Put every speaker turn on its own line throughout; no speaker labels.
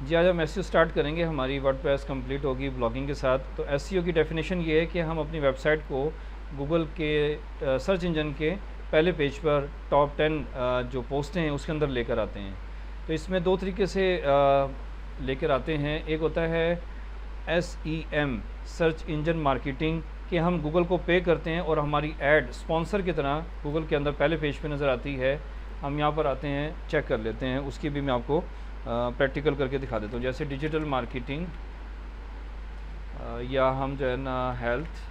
जी, आज हम SEO start करेंगे। हमारी वर्डप्रेस कंप्लीट होगी ब्लॉगिंग के साथ। तो एसईओ की डेफिनेशन ये है कि हम अपनी वेबसाइट को गूगल के सर्च इंजन के पहले पेज पर टॉप 10 जो पोस्टें हैं उसके अंदर लेकर आते हैं। तो इसमें दो तरीके से लेकर आते हैं। एक होता है SEM, सर्च इंजन मार्केटिंग, कि हम गूगल को पे करते हैं और हमारी ऐड स्पॉन्सर की तरह गूगल के अंदर पहले पेज पे नज़र आती है। हम यहाँ पर आते हैं, चेक कर लेते हैं, उसकी भी मैं आपको प्रैक्टिकल करके दिखा देता हूँ। जैसे डिजिटल मार्केटिंग या हम जो है ना हेल्थ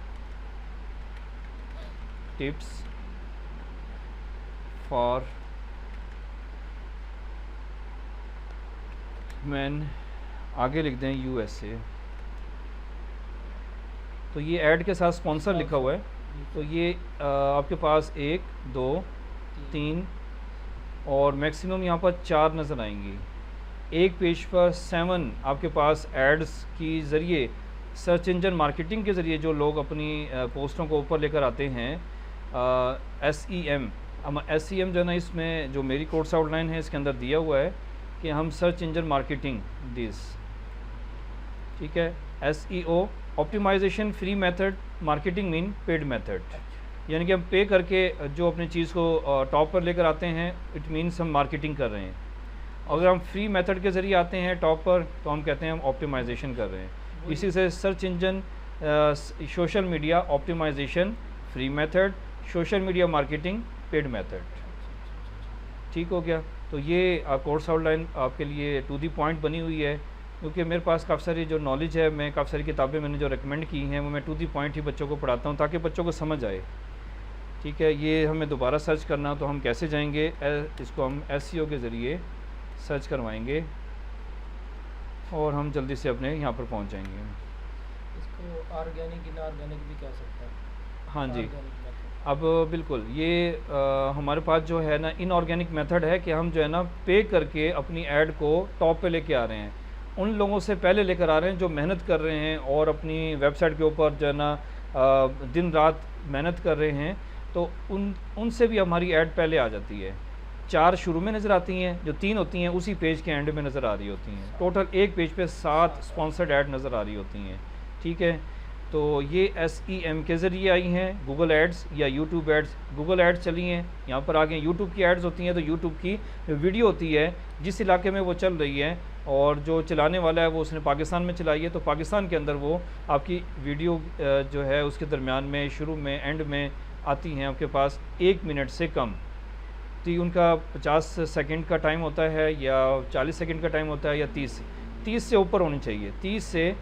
टिप्स फॉर मैन, आगे लिख दें USA। तो ये ऐड के साथ स्पॉन्सर लिखा हुआ है। तो ये आपके पास 1 2 3 और मैक्सिमम यहाँ पर 4 नज़र आएंगी। एक पेज पर 7 आपके पास एड्स की ज़रिए, सर्च इंजन मार्केटिंग के ज़रिए जो लोग अपनी पोस्टों को ऊपर लेकर आते हैं। SEM, SEM जो है ना, इसमें जो मेरी कोर्स आउटलाइन है इसके अंदर दिया हुआ है कि हम सर्च इंजन मार्केटिंग दिस, ठीक है। SEO, optimization free method, marketing mean paid method, यानी कि हम पे करके जो अपनी चीज़ को टॉप पर लेकर आते हैं, इट मीन्स हम मार्केटिंग कर रहे हैं। अगर हम फ्री मेथड के ज़रिए आते हैं टॉप पर तो हम कहते हैं हम ऑप्टिमाइजेशन कर रहे हैं। इसी से search engine, social media optimization free method, social media marketing paid method. ठीक हो गया। तो ये कोर्स आउटलाइन आपके लिए टू दी पॉइंट बनी हुई है, क्योंकि मेरे पास काफ़ी सारी जो नॉलेज है, मैं काफ़ी सारी किताबें मैंने जो रिकमेंड की हैं वो मैं टू दी पॉइंट ही बच्चों को पढ़ाता हूँ ताकि बच्चों को समझ आए। ठीक है। ये हमें दोबारा सर्च करना, तो हम कैसे जाएंगे, इसको हम SEO के ज़रिए सर्च करवाएंगे और हम जल्दी से अपने यहाँ पर पहुँच जाएंगे।
इसको ऑर्गेनिक इनऑर्गेनिक भी कह सकते हैं।
हाँ जी।
ऑर्गेनिक
अब बिल्कुल ये हमारे पास जो है ना इनऑर्गेनिक मेथड है कि हम जो है ना पे करके अपनी ऐड को टॉप पे लेके आ रहे हैं। उन लोगों से पहले लेकर आ रहे हैं जो मेहनत कर रहे हैं और अपनी वेबसाइट के ऊपर जो है ना दिन रात मेहनत कर रहे हैं, तो उनसे भी हमारी ऐड पहले आ जाती है। 4 शुरू में नज़र आती हैं, जो 3 होती हैं उसी पेज के एंड में नज़र आ रही होती हैं। टोटल एक पेज पे 7 स्पॉन्सर्ड ऐड नज़र आ रही होती हैं। ठीक है। तो ये SEM के ज़रिए आई हैं, गूगल एड्स या यूट्यूब एड्स। गूगल एड्स चली हैं, यहाँ पर आगे यूट्यूब की एड्स होती हैं। तो यूट्यूब की वीडियो होती है जिस इलाके में वो चल रही है, और जो चलाने वाला है वो उसने पाकिस्तान में चलाई है, तो पाकिस्तान के अंदर वो आपकी वीडियो जो है उसके दरमियान में, शुरू में, एंड में आती हैं आपके पास 1 मिनट से कम। तो उनका 50 सेकंड का टाइम होता है या 40 सेकंड का टाइम होता है या 30 से ऊपर होनी चाहिए, 30 से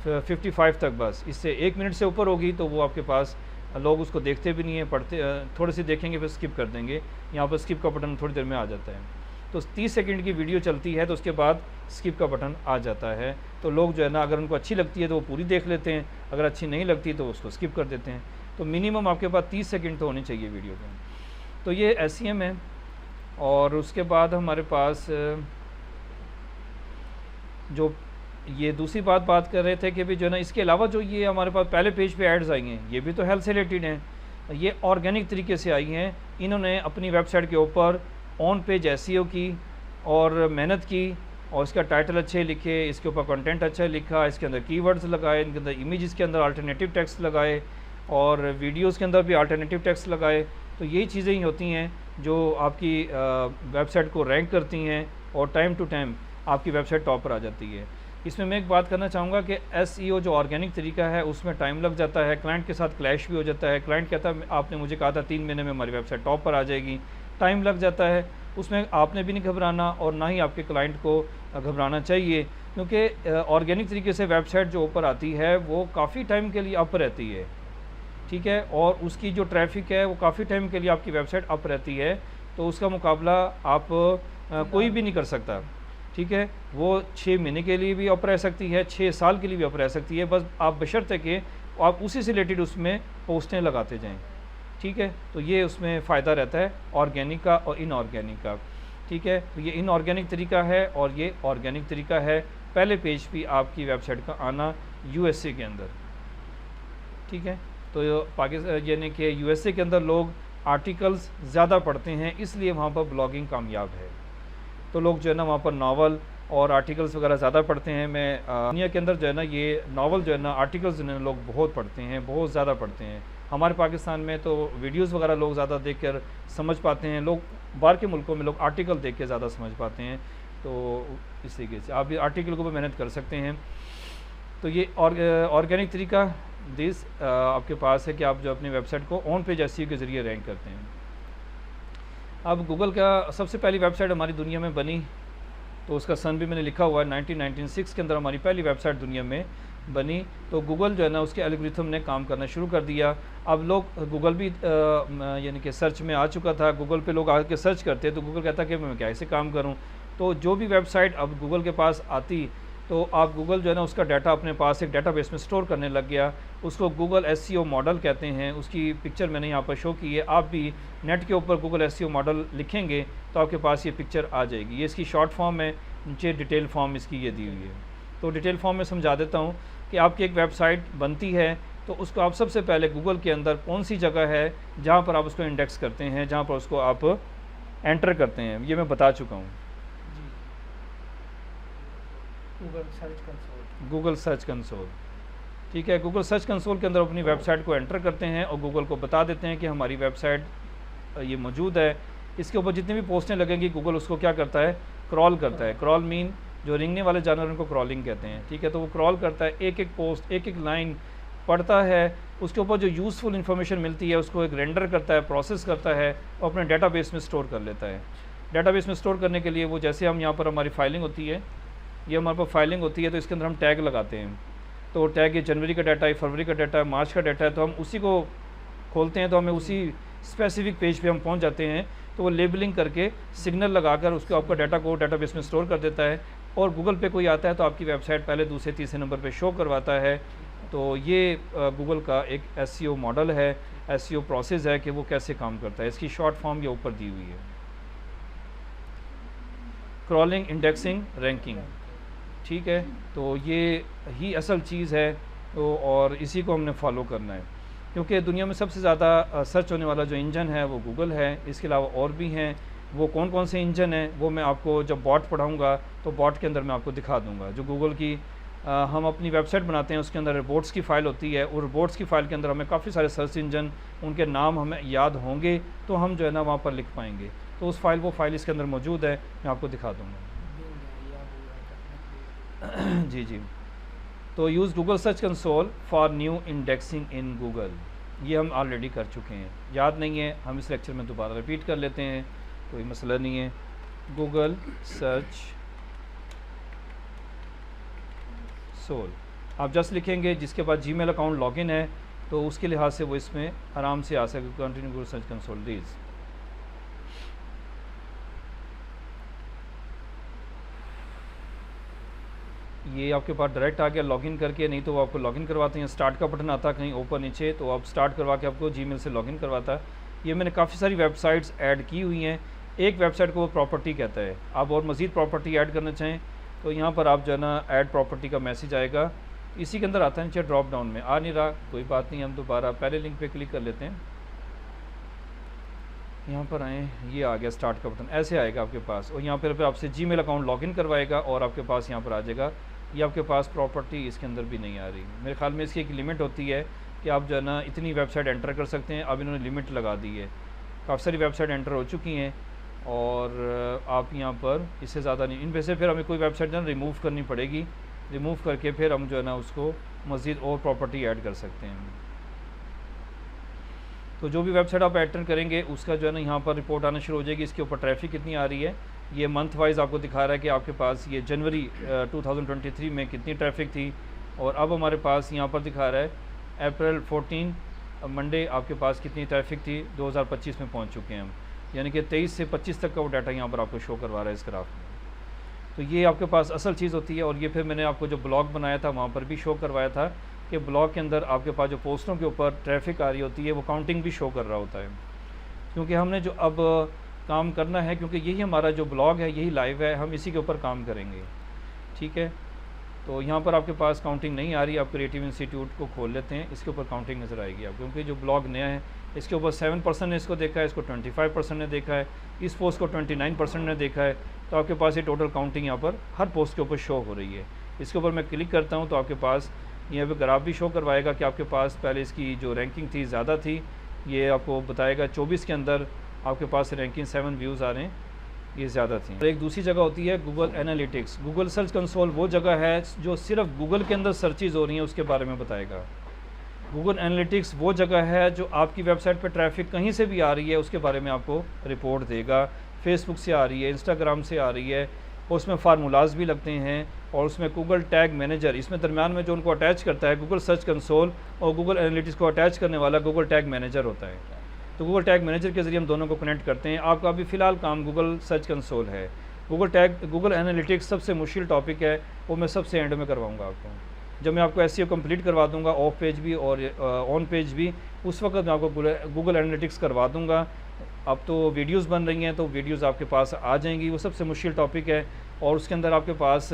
55 तक। बस इससे 1 मिनट से ऊपर होगी तो वो आपके पास लोग उसको देखते भी नहीं है, पढ़ते थोड़े से देखेंगे फिर स्किप कर देंगे। यहाँ पर स्किप का बटन थोड़ी देर में आ जाता है। तो 30 सेकंड की वीडियो चलती है तो उसके बाद स्किप का बटन आ जाता है। तो लोग जो है ना, अगर उनको अच्छी लगती है तो वो पूरी देख लेते हैं, अगर अच्छी नहीं लगती तो उसको स्किप कर देते हैं। तो मिनिमम आपके पास 30 सेकंड तो होनी चाहिए वीडियो में। तो ये SEM है। और उसके बाद हमारे पास जो ये दूसरी बात कर रहे थे कि भी जो है ना, इसके अलावा जो ये हमारे पास पहले पेज पे एड्स आई हैं, ये भी तो हेल्थ से रिलेटेड हैं। ये ऑर्गेनिक तरीके से आई हैं। इन्होंने अपनी वेबसाइट के ऊपर ऑन पेज SEO की और मेहनत की, और इसका टाइटल अच्छे लिखे, इसके ऊपर कंटेंट अच्छा लिखा, इसके अंदर कीवर्ड्स लगाए, इनके अंदर इमेजेस के अंदर अल्टरनेटिव टेक्स्ट लगाए, और वीडियोस के अंदर भी अल्टरनेटिव टेक्स्ट लगाए। तो यही चीज़ें ही होती हैं जो आपकी वेबसाइट को रैंक करती हैं और टाइम टू टाइम आपकी वेबसाइट टॉप पर आ जाती है। इसमें मैं एक बात करना चाहूँगा कि SEO जो ऑर्गेनिक तरीका है उसमें टाइम लग जाता है, क्लाइंट के साथ क्लैश भी हो जाता है। क्लाइंट कहता है आपने मुझे कहा था 3 महीने में हमारी वेबसाइट टॉप पर आ जाएगी, टाइम लग जाता है। उसमें आपने भी नहीं घबराना और ना ही आपके क्लाइंट को घबराना चाहिए, क्योंकि ऑर्गेनिक तरीके से वेबसाइट जो ऊपर आती है वो काफ़ी टाइम के लिए अप रहती है। ठीक है। और उसकी जो ट्रैफिक है वो काफ़ी टाइम के लिए आपकी वेबसाइट अप रहती है, तो उसका मुकाबला आप कोई भी नहीं कर सकता। ठीक है। वो 6 महीने के लिए भी अप रह सकती है, 6 साल के लिए भी अप रह सकती है, बस आप बशर्ते कि आप उसी से रिलेटेड उसमें पोस्टें लगाते जाएं। ठीक है। तो ये उसमें फ़ायदा रहता है ऑर्गेनिक का और इनऑर्गेनिक का। ठीक है। तो ये इनऑर्गेनिक तरीका है और ये ऑर्गेनिक तरीका है, पहले पेज पे आपकी वेबसाइट का आना USA के अंदर। ठीक है। तो पाकिस्तान यानी कि USA के अंदर लोग आर्टिकल्स ज़्यादा पढ़ते हैं, इसलिए वहाँ पर ब्लॉगिंग कामयाब है। तो लोग जो है ना वहाँ पर नावल और आर्टिकल्स वगैरह ज़्यादा पढ़ते हैं। मैं दुनिया के अंदर जो है ना ये नावल जो है ना आर्टिकल्स जो है ना लोग बहुत पढ़ते हैं, बहुत ज़्यादा पढ़ते हैं। हमारे पाकिस्तान में तो वीडियोस वगैरह लोग ज़्यादा देखकर समझ पाते हैं, लोग बाहर के मुल्कों में लोग आर्टिकल देख के ज़्यादा समझ पाते हैं। तो इस तरीके से आप भी आर्टिकल को भी मेहनत कर सकते हैं। तो ये ऑर्गेनिक तरीका दिस आपके पास है कि आप जो अपनी वेबसाइट को ऑन पेज एसईओ के ज़रिए रैंक करते हैं। अब गूगल का सबसे पहली वेबसाइट हमारी दुनिया में बनी, तो उसका सन भी मैंने लिखा हुआ है, 1996 के अंदर हमारी पहली वेबसाइट दुनिया में बनी। तो गूगल जो है ना उसके एल्गोरिथम ने काम करना शुरू कर दिया। अब लोग गूगल भी यानी कि सर्च में आ चुका था, गूगल पे लोग आके सर्च करते, तो गूगल कहता कि मैं कैसे काम करूं। तो जो भी वेबसाइट अब गूगल के पास आती, तो आप गूगल जो है ना उसका डाटा अपने पास एक डाटाबेस में स्टोर करने लग गया। उसको गूगल एसईओ मॉडल कहते हैं। उसकी पिक्चर मैंने यहाँ पर शो की है। आप भी नेट के ऊपर गूगल एसईओ मॉडल लिखेंगे तो आपके पास ये पिक्चर आ जाएगी। ये इसकी शॉर्ट फॉर्म है, नीचे डिटेल फॉर्म इसकी ये दी हुई है। तो डिटेल फॉर्म में समझा देता हूँ कि आपकी एक वेबसाइट बनती है तो उसको आप सबसे पहले गूगल के अंदर कौन सी जगह है जहाँ पर आप उसको इंडेक्स करते हैं, जहाँ पर उसको आप एंटर करते हैं, ये मैं बता चुका हूँ। गूगल सर्च कंसोल, ठीक है। गूगल सर्च कंसोल के अंदर अपनी वेबसाइट को एंटर करते हैं और गूगल को बता देते हैं कि हमारी वेबसाइट ये मौजूद है। इसके ऊपर जितनी भी पोस्टें लगेंगी गूगल उसको क्या करता है, क्रॉल करता है। क्रॉल मीन जो रेंगने वाले जानवर उनको क्रॉलिंग कहते हैं, ठीक है। तो वो क्रॉल करता है, एक एक पोस्ट एक एक लाइन पढ़ता है, उसके ऊपर जो यूज़फुल इन्फॉर्मेशन मिलती है उसको एक रेंडर करता है, प्रोसेस करता है और अपने डाटाबेस में स्टोर कर लेता है। डाटाबेस में स्टोर करने के लिए वो जैसे हम यहाँ पर हमारी फाइलिंग होती है, ये हमारे पास फाइलिंग होती है, तो इसके अंदर हम टैग लगाते हैं। तो टैग ये जनवरी का डाटा है, फरवरी का डाटा है, मार्च का डाटा है, तो हम उसी को खोलते हैं तो हमें उसी स्पेसिफिक पेज पे हम पहुंच जाते हैं। तो वो लेबलिंग करके सिग्नल लगाकर उसको आपका डाटा को डाटाबेस में स्टोर कर देता है। और गूगल पे कोई आता है तो आपकी वेबसाइट पहले दूसरे तीसरे नंबर पे शो करवाता है। तो ये गूगल का एक एसईओ मॉडल है, एसईओ प्रोसेस है कि वो कैसे काम करता है। इसकी शॉर्ट फॉर्म ये ऊपर दी हुई है, क्रॉलिंग, इंडेक्सिंग, रैंकिंग, ठीक है। तो ये ही असल चीज़ है। तो और इसी को हमने फॉलो करना है, क्योंकि दुनिया में सबसे ज़्यादा सर्च होने वाला जो इंजन है वो गूगल है। इसके अलावा और भी हैं, वो कौन कौन से इंजन हैं वो मैं आपको जब बॉट पढ़ाऊँगा तो बॉट के अंदर मैं आपको दिखा दूँगा। जो गूगल की हम अपनी वेबसाइट बनाते हैं उसके अंदर रिपोर्ट्स की फ़ाइल होती है, और रिपोर्ट्स की फ़ाइल के अंदर हमें काफ़ी सारे सर्च इंजन, उनके नाम हमें याद होंगे तो हम जो है ना वहाँ पर लिख पाएंगे। तो उस फाइल वो फाइल इसके अंदर मौजूद है, मैं आपको दिखा दूँगा। जी जी। तो use Google search console for new indexing in Google, ये हम ऑलरेडी कर चुके हैं, याद नहीं है, हम इस लेक्चर में दोबारा रिपीट कर लेते हैं, कोई मसला नहीं है। गूगल सर्च सोल आप जस्ट लिखेंगे, जिसके बाद जीमेल अकाउंट लॉगिन है तो उसके लिहाज से वो इसमें आराम से आ सके। Continue Google search console these. ये आपके पास डायरेक्ट आ गया लॉगिन करके, नहीं तो वो आपको लॉगिन करवाते हैं। स्टार्ट का बटन आता है कहीं ऊपर नीचे, तो आप स्टार्ट करवा के आपको जीमेल से लॉगिन करवाता है। ये मैंने काफ़ी सारी वेबसाइट्स ऐड की हुई हैं। एक वेबसाइट को वो प्रॉपर्टी कहता है। आप और मज़ीद प्रॉपर्टी ऐड करना चाहें तो यहाँ पर आप जो है ना ऐड प्रॉपर्टी का मैसेज आएगा, इसी के अंदर आता है नीचे ड्रॉप डाउन में। आ नहीं रहा, कोई बात नहीं, हम दोबारा पहले लिंक पे क्लिक कर लेते हैं। यहाँ पर आएँ, ये आ गया स्टार्ट का बटन, ऐसे आएगा आपके पास, और यहाँ पर फिर आपसे जीमेल अकाउंट लॉगिन करवाएगा और आपके पास यहाँ पर आ जाएगा। ये आपके पास प्रॉपर्टी इसके अंदर भी नहीं आ रही। मेरे ख्याल में इसकी एक लिमिट होती है कि आप जो है ना इतनी वेबसाइट एंटर कर सकते हैं। अब इन्होंने लिमिट लगा दी है, काफ़ी सारी वेबसाइट एंटर हो चुकी हैं और आप यहाँ पर इससे ज़्यादा नहीं। इन वैसे फिर हमें कोई वेबसाइट जो है रिमूव करनी पड़ेगी, रिमूव करके फिर हम जो है ना उसको मज़ीद और प्रॉपर्टी ऐड कर सकते हैं। तो जो भी वेबसाइट आप एंटर करेंगे उसका जो है ना यहाँ पर रिपोर्ट आना शुरू हो जाएगी, इसके ऊपर ट्रैफिक कितनी आ रही है। ये मंथ वाइज आपको दिखा रहा है कि आपके पास ये जनवरी 2023 में कितनी ट्रैफिक थी, और अब हमारे पास यहाँ पर दिखा रहा है अप्रैल 14 मंडे आपके पास कितनी ट्रैफिक थी। 2025 में पहुँच चुके हैं हम, यानी कि 23 से 25 तक का वो डाटा यहाँ पर आपको शो करवा रहा है इस ग्राफ में। तो ये आपके पास असल चीज़ होती है। और ये फिर मैंने आपको जो ब्लॉग बनाया था वहाँ पर भी शो करवाया था कि ब्लॉग के अंदर आपके पास जो पोस्टों के ऊपर ट्रैफिक आ रही होती है वो काउंटिंग भी शो कर रहा होता है, क्योंकि हमने जो अब काम करना है, क्योंकि यही हमारा जो ब्लॉग है यही लाइव है, हम इसी के ऊपर काम करेंगे, ठीक है। तो यहाँ पर आपके पास काउंटिंग नहीं आ रही, आप क्रिएटिव इंस्टीट्यूट को खोल लेते हैं, इसके ऊपर काउंटिंग नज़र आएगी आपको, क्योंकि जो ब्लॉग नया है इसके ऊपर 7% ने इसको देखा है, इसको 25% ने देखा है, इस पोस्ट को 29% ने देखा है। तो आपके पास ये टोटल काउंटिंग यहाँ पर हर पोस्ट के ऊपर शो हो रही है। इसके ऊपर मैं क्लिक करता हूँ तो आपके पास यहाँ पे ग्राफ भी शो करवाएगा कि आपके पास पहले इसकी जो रैंकिंग थी ज़्यादा थी, ये आपको बताएगा 24 के अंदर आपके पास रैंकिंग 7 व्यूज़ आ रहे हैं, ये ज़्यादा थी। और एक दूसरी जगह होती है Google analytics. Google search console वो जगह है जो सिर्फ गूगल के अंदर सर्चेज़ हो रही हैं उसके बारे में बताएगा। गूगल एनालिटिक्स वो जगह है जो आपकी वेबसाइट पर ट्रैफिक कहीं से भी आ रही है उसके बारे में आपको रिपोर्ट देगा। फेसबुक से आ रही है, इंस्टाग्राम से आ रही है, उसमें फार्मूलाज भी लगते हैं, और उसमें गूगल टैग मैनेजर, इसमें दरम्यान में जो उनको अटैच करता है गूगल सर्च कंसोल और गूगल एनालिटिक्स को अटैच करने वाला गूगल टैग मैनेजर होता है। तो गूगल टैग मैनेजर के ज़रिए हम दोनों को कनेक्ट करते हैं। आपका अभी फ़िलहाल काम गूगल सर्च कंसोल है। गूगल एनालिटिक्स सबसे मुश्किल टॉपिक है, वो मैं सबसे एंड में करवाऊँगा आपको। जब मैं आपको एसईओ कंप्लीट करवा दूँगा, ऑफ पेज भी और ऑन पेज भी, उस वक्त मैं आपको गूगल एनालिटिक्स करवा दूँगा। अब तो वीडियोस बन रही हैं तो वीडियोस आपके पास आ जाएंगी, वो सबसे मुश्किल टॉपिक है, और उसके अंदर आपके पास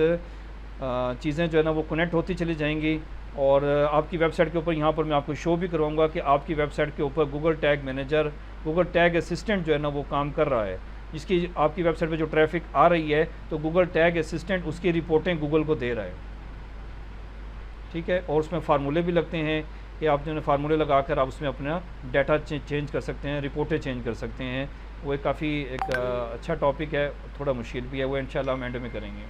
चीज़ें जो है ना वो कनेक्ट होती चली जाएंगी। और आपकी वेबसाइट के ऊपर यहाँ पर मैं आपको शो भी करवाऊँगा कि आपकी वेबसाइट के ऊपर Google tag manager, Google tag assistant जो है ना वो काम कर रहा है, जिसकी आपकी वेबसाइट पे जो ट्रैफिक आ रही है तो गूगल टैग असिस्टेंट उसकी रिपोर्टें गूगल को दे रहा है। ठीक है, और उसमें फार्मूले भी लगते हैं कि आप जो है फार्मूले लगाकर आप उसमें अपना डाटा चेंज कर सकते हैं, रिपोर्टें चेंज कर सकते हैं। वो एक काफ़ी एक अच्छा टॉपिक है, थोड़ा मुश्किल भी है, वो इंशाल्लाह हम एंड में करेंगे।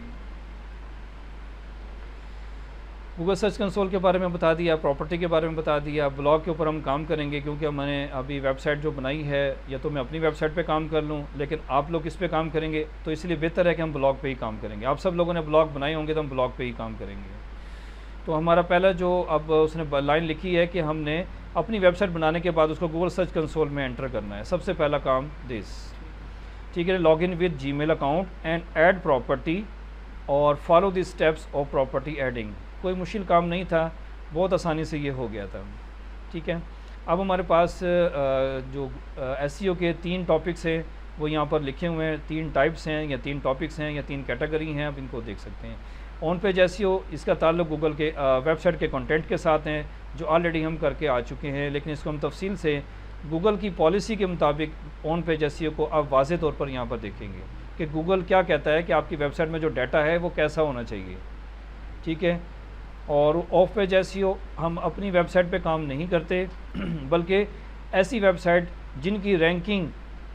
गूगल सर्च कंसोल के बारे में बता दिया, प्रॉपर्टी के बारे में बता दिया। ब्लॉग के ऊपर हम काम करेंगे क्योंकि मैंने अभी वेबसाइट जो बनाई है, या तो मैं अपनी वेबसाइट पे काम कर लूँ, लेकिन आप लोग इस पे काम करेंगे तो इसलिए बेहतर है कि हम ब्लॉग पे ही काम करेंगे। आप सब लोगों ने ब्लॉग बनाए होंगे तो हम ब्लॉग पे ही काम करेंगे। तो हमारा पहला जो अब उसने लाइन लिखी है कि हमने अपनी वेबसाइट बनाने के बाद उसको गूगल सर्च कंसोल में एंटर करना है। सबसे पहला काम दिस, ठीक है, log in with Gmail account and add property और follow the steps of property adding. कोई मुश्किल काम नहीं था, बहुत आसानी से ये हो गया था। ठीक है, अब हमारे पास जो एसईओ के 3 टॉपिक्स हैं वो यहाँ पर लिखे हुए हैं। 3 टाइप्स हैं या 3 टॉपिक्स हैं या 3 कैटेगरी हैं, आप इनको देख सकते हैं। ऑन पेज एसईओ, इसका ताल्लुक गूगल के वेबसाइट के कंटेंट के साथ हैं जो ऑलरेडी हम करके आ चुके हैं, लेकिन इसको हम तफसील से गूगल की पॉलिसी के मुताबिक ऑन पेज एसईओ को अब वाज़े तौर पर यहाँ पर देखेंगे कि गूगल क्या कहता है कि आपकी वेबसाइट में जो डाटा है वो कैसा होना चाहिए। ठीक है, और ऑफ पेज एसईओ हम अपनी वेबसाइट पे काम नहीं करते, बल्कि ऐसी वेबसाइट जिनकी रैंकिंग